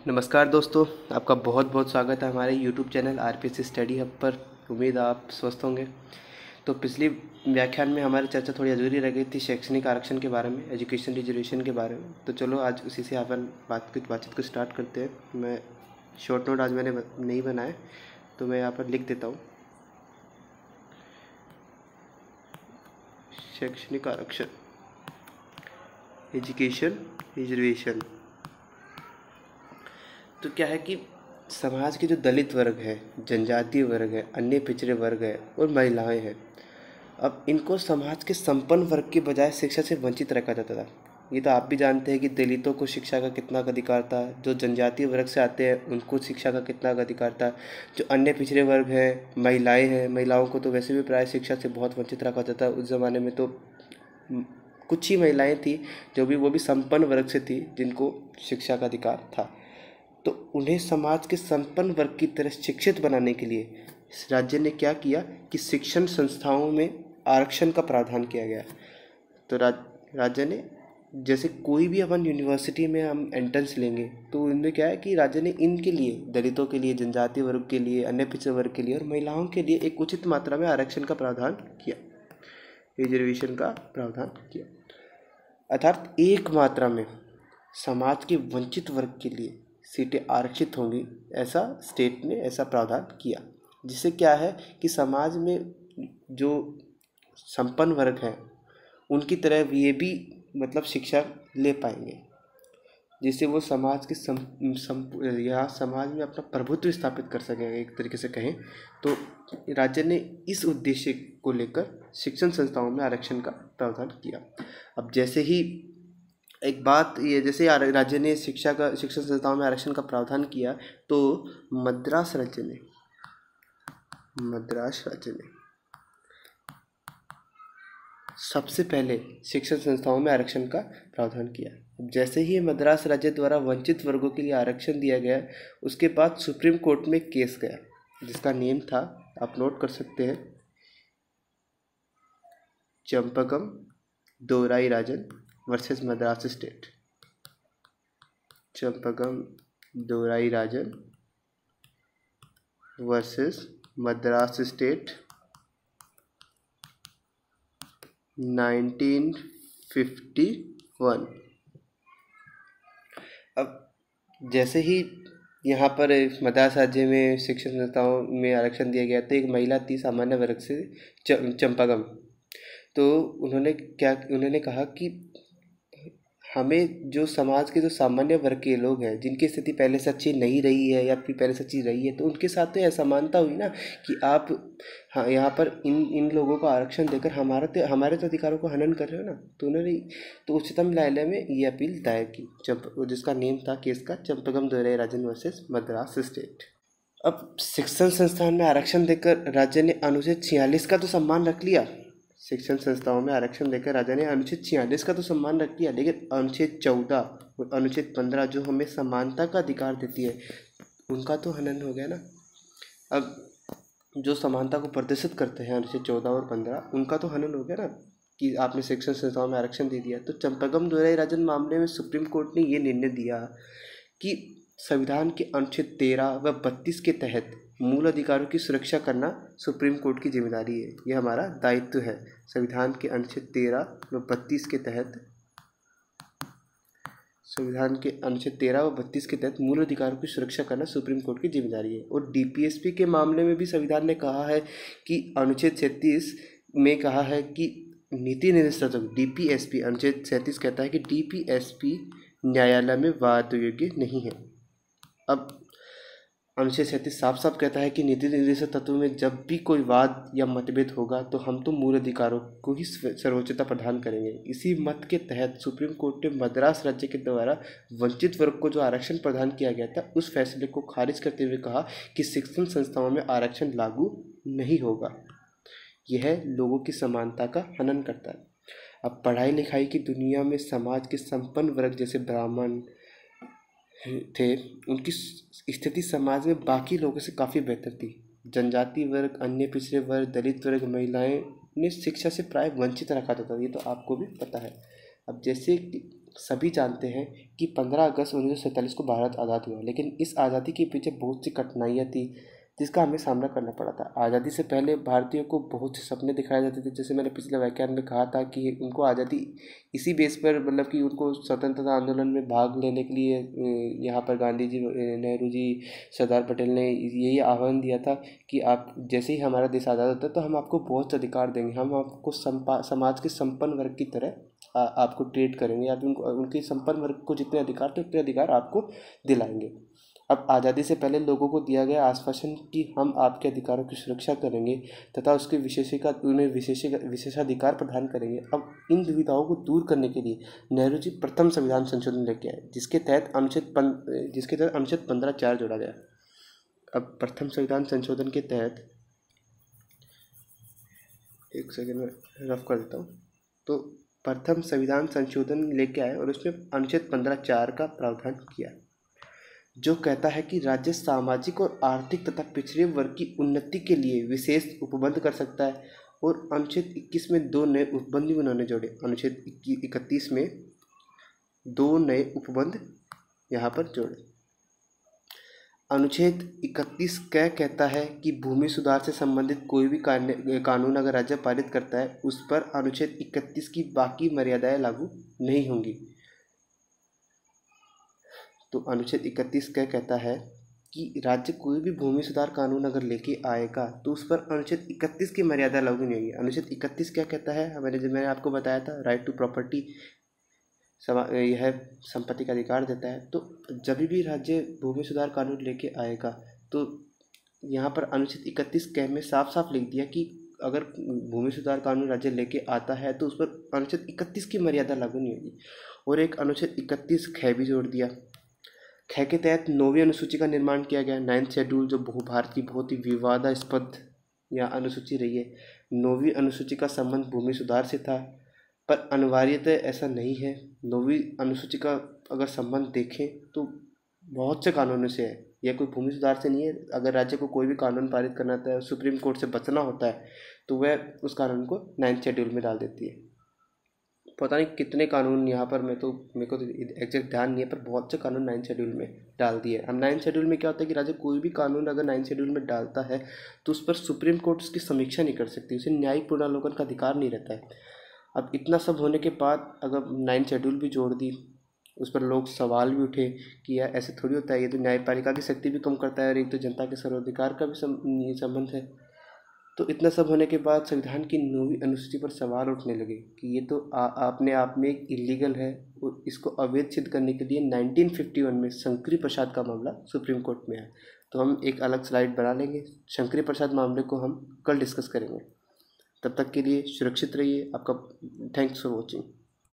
नमस्कार दोस्तों, आपका बहुत बहुत स्वागत है हमारे YouTube channel RPSC study hub पर। उम्मीद है आप स्वस्थ होंगे। तो पिछली व्याख्यान में हमारी चर्चा थोड़ी अधूरी रह गई थी शैक्षणिक आरक्षण के बारे में, एजुकेशन रिजर्वेशन के बारे में। तो चलो आज उसी से अपन बातचीत को स्टार्ट करते हैं। मैं शॉर्ट नोट आज मैंने नहीं बनाए, तो मैं यहाँ पर लिख देता हूँ। शैक्षणिक आरक्षण, एजुकेशन रिजर्वेशन। तो क्या है कि समाज के जो दलित वर्ग है, जनजातीय वर्ग है, अन्य पिछड़े वर्ग है और महिलाएं हैं, अब इनको समाज के संपन्न वर्ग के बजाय शिक्षा से वंचित रखा जाता था। ये तो आप भी जानते हैं कि दलितों को शिक्षा का कितना अधिकार था, जो जनजातीय वर्ग से आते हैं उनको शिक्षा का कितना अधिकार था, जो अन्य पिछड़े वर्ग हैं, महिलाएं हैं, महिलाओं को तो वैसे भी प्राय शिक्षा से बहुत वंचित रखा जाता है। उस ज़माने में तो कुछ ही महिलाएं थी जो भी वो भी संपन्न वर्ग से थी जिनको शिक्षा का अधिकार था। तो उन्हें समाज के संपन्न वर्ग की तरह शिक्षित बनाने के लिए इस राज्य ने क्या किया कि शिक्षण संस्थाओं में आरक्षण का प्रावधान किया गया। तो राज्य ने, जैसे कोई भी अपन यूनिवर्सिटी में हम एंट्रेंस लेंगे तो उनमें क्या है कि राज्य ने इनके लिए, दलितों के लिए, जनजातीय वर्ग के लिए, अन्य पिछड़े वर्ग के लिए और महिलाओं के लिए एक उचित मात्रा में आरक्षण का प्रावधान किया, रिजर्वेशन का प्रावधान किया। अर्थात एक मात्रा में समाज के वंचित वर्ग के लिए सीटें आरक्षित होंगी, ऐसा स्टेट ने ऐसा प्रावधान किया, जिससे क्या है कि समाज में जो संपन्न वर्ग हैं उनकी तरह ये भी मतलब शिक्षा ले पाएंगे, जिससे वो समाज के यहाँ समाज में अपना प्रभुत्व स्थापित कर सकेंगे। एक तरीके से कहें तो राज्य ने इस उद्देश्य को लेकर शिक्षण संस्थाओं में आरक्षण का प्रावधान किया। अब जैसे ही एक बात ये, जैसे राज्य ने शिक्षण संस्थाओं में आरक्षण का प्रावधान किया तो मद्रास राज्य ने सबसे पहले शिक्षण संस्थाओं में आरक्षण का प्रावधान किया। जैसे ही मद्रास राज्य द्वारा वंचित वर्गों के लिए आरक्षण दिया गया, उसके बाद सुप्रीम कोर्ट में केस गया जिसका नेम था, आप नोट कर सकते हैं, Champakam Dorairajan versus Madras state. Champakam Dorairajan versus Madras state 1951। अब जैसे ही यहाँ पर मद्रास राज्य में शिक्षण संस्थाओं में आरक्षण दिया गया तो एक महिला थी सामान्य वर्ग से, चंपागम। तो उन्होंने कहा कि हमें जो समाज के जो सामान्य वर्ग के लोग हैं जिनकी स्थिति पहले से अच्छी नहीं रही है या फिर पहले से अच्छी रही है, तो उनके साथ तो असमानता हुई ना कि आप हाँ यहाँ पर इन लोगों को आरक्षण देकर हमारे तो अधिकारों को हनन कर रहे हो ना। तो उन्होंने तो उच्चतम न्यायालय में ये अपील दायर की, जिसका नेम था केस का चंपकम दोराईराजन वर्सेस मद्रास स्टेट। अब शिक्षण संस्थान में आरक्षण देकर राज्य ने अनुच्छेद 46 का तो सम्मान रख लिया। शिक्षण संस्थाओं में आरक्षण देकर राजा ने अनुच्छेद 46 का तो सम्मान रख लिया, लेकिन अनुच्छेद 14 और अनुच्छेद 15 जो हमें समानता का अधिकार देती है उनका तो हनन हो गया ना। अब जो समानता को प्रदर्शित करते हैं अनुच्छेद 14 और 15, उनका तो हनन हो गया ना कि आपने शिक्षण संस्थाओं में आरक्षण दे दिया। तो चंपकम दोराईराजन मामले में सुप्रीम कोर्ट ने ये निर्णय दिया कि संविधान के अनुच्छेद 13 व 32 के तहत मूल अधिकारों की सुरक्षा करना सुप्रीम कोर्ट की जिम्मेदारी है, यह हमारा दायित्व है। संविधान के अनुच्छेद 13 व 32 के तहत मूल अधिकारों की सुरक्षा करना सुप्रीम कोर्ट की जिम्मेदारी है। और डीपीएसपी के मामले में भी संविधान ने कहा है कि अनुच्छेद 37 में कहा है कि नीति निर्देशक डीपीएसपी, अनुच्छेद 37 कहता है कि डीपीएसपी न्यायालय में वाद योग्य नहीं है। अब अनुच्छेद 37 साफ साफ कहता है कि नीति निर्देशक तत्व में जब भी कोई वाद या मतभेद होगा तो हम तो मूल अधिकारों को ही सर्वोच्चता प्रदान करेंगे। इसी मत के तहत सुप्रीम कोर्ट ने मद्रास राज्य के द्वारा वंचित वर्ग को जो आरक्षण प्रदान किया गया था उस फैसले को खारिज करते हुए कहा कि शिक्षण संस्थाओं में आरक्षण लागू नहीं होगा, यह लोगों की समानता का हनन करता है। अब पढ़ाई लिखाई की दुनिया में समाज के संपन्न वर्ग जैसे ब्राह्मण थे, उनकी स्थिति समाज में बाकी लोगों से काफ़ी बेहतर थी। जनजातीय वर्ग, अन्य पिछड़े वर्ग, दलित वर्ग, महिलाएं ने शिक्षा से प्राय वंचित रखा जाता था, ये तो आपको भी पता है। अब जैसे सभी जानते हैं कि 15 अगस्त 1947 को भारत आज़ाद हुआ, लेकिन इस आज़ादी के पीछे बहुत सी कठिनाइयाँ थी जिसका हमें सामना करना पड़ा था। आज़ादी से पहले भारतीयों को बहुत से सपने दिखाए जाते थे, जैसे मैंने पिछले व्याख्यान में कहा था कि उनको आज़ादी इसी बेस पर, मतलब कि उनको स्वतंत्रता आंदोलन में भाग लेने के लिए यहाँ पर गांधी जी, नेहरू जी, सरदार पटेल ने यही आह्वान दिया था कि आप जैसे ही हमारा देश आज़ाद होता है तो हम आपको बहुत से अधिकार देंगे, हम आपको समाज के संपन्न वर्ग की तरह आपको ट्रीट करेंगे, आप उनको, उनके संपन्न वर्ग को जितने अधिकार थे उतने अधिकार आपको दिलाएंगे। अब आज़ादी से पहले लोगों को दिया गया आश्वासन कि हम आपके अधिकारों की सुरक्षा करेंगे तथा उसके उन्हें विशेषाधिकार प्रदान करेंगे। अब इन दुविधाओं को दूर करने के लिए नेहरू जी प्रथम संविधान संशोधन लेके आए, जिसके तहत अनुच्छेद 15(4) जोड़ा गया। अब प्रथम संविधान संशोधन के तहत, एक सेकेंड में रफ कर देता हूँ, तो प्रथम संविधान संशोधन लेके आए और उसमें अनुच्छेद 15(4) का प्रावधान किया, जो कहता है कि राज्य सामाजिक और आर्थिक तथा पिछड़े वर्ग की उन्नति के लिए विशेष उपबंध कर सकता है। और अनुच्छेद 21 में 2 नए उपबंध भी उन्होंने जोड़े। अनुच्छेद 31 में 2 नए उपबंध यहाँ पर जोड़े। अनुच्छेद 31 कहता है कि भूमि सुधार से संबंधित कोई भी कानून अगर राज्य पारित करता है, उस पर अनुच्छेद 31 की बाकी मर्यादाएं लागू नहीं होंगी। तो अनुच्छेद 31 कहता है कि राज्य कोई भी भूमि सुधार कानून अगर लेके आएगा तो उस पर अनुच्छेद 31 की मर्यादा लागू नहीं होगी। अनुच्छेद 31 क्या कहता है, मैंने आपको बताया था, राइट टू प्रॉपर्टी, यह संपत्ति का अधिकार देता है। तो जब भी राज्य भूमि सुधार कानून लेके आएगा तो यहाँ पर अनुच्छेद 31 में साफ साफ लिख दिया कि अगर भूमि सुधार कानून राज्य लेके आता है तो उस पर अनुच्छेद 31 की मर्यादा लागू नहीं होगी। और एक अनुच्छेद 31 भी जोड़ दिया। ख के तहत 9वीं अनुसूची का निर्माण किया गया। 9th शेड्यूल, जो भारत की बहुत ही विवादास्पद या अनुसूची रही है। 9वीं अनुसूची का संबंध भूमि सुधार से था, पर अनिवार्यतः ऐसा नहीं है। 9वीं अनुसूची का अगर संबंध देखें तो बहुत से कानूनों से है, यह कोई भूमि सुधार से नहीं है। अगर राज्य को कोई भी कानून पारित करना होता है, सुप्रीम कोर्ट से बचना होता है, तो वह उस कानून को 9th शेड्यूल में डाल देती है। पता नहीं कितने कानून यहाँ पर, मेरे को तो एग्जैक्ट ध्यान नहीं है, पर बहुत से कानून 9th शेड्यूल में डाल दिए। अब 9th शेड्यूल में क्या होता है कि राज्य कोई भी कानून अगर 9th शेड्यूल में डालता है तो उस पर सुप्रीम कोर्ट उसकी समीक्षा नहीं कर सकती, उसे न्यायिक पुनर्विलोकन का अधिकार नहीं रहता है। अब इतना सब होने के बाद अगर 9th शेड्यूल भी जोड़ दी, उस पर लोग सवाल भी उठे कि यार ऐसे थोड़ी होता है, ये तो न्यायपालिका की शक्ति भी कम करता है और एक तो जनता के सर्वाधिकार का भी संबंध है। तो इतना सब होने के बाद संविधान की 9वीं अनुसूची पर सवाल उठने लगे कि ये तो अपने आप में एक इलीगल है, और इसको अवैध सिद्ध करने के लिए 1951 में शंकरी प्रसाद का मामला सुप्रीम कोर्ट में है। तो हम एक अलग स्लाइड बना लेंगे, शंकरी प्रसाद मामले को हम कल डिस्कस करेंगे। तब तक के लिए सुरक्षित रहिए। आपका थैंक्स फॉर वॉचिंग।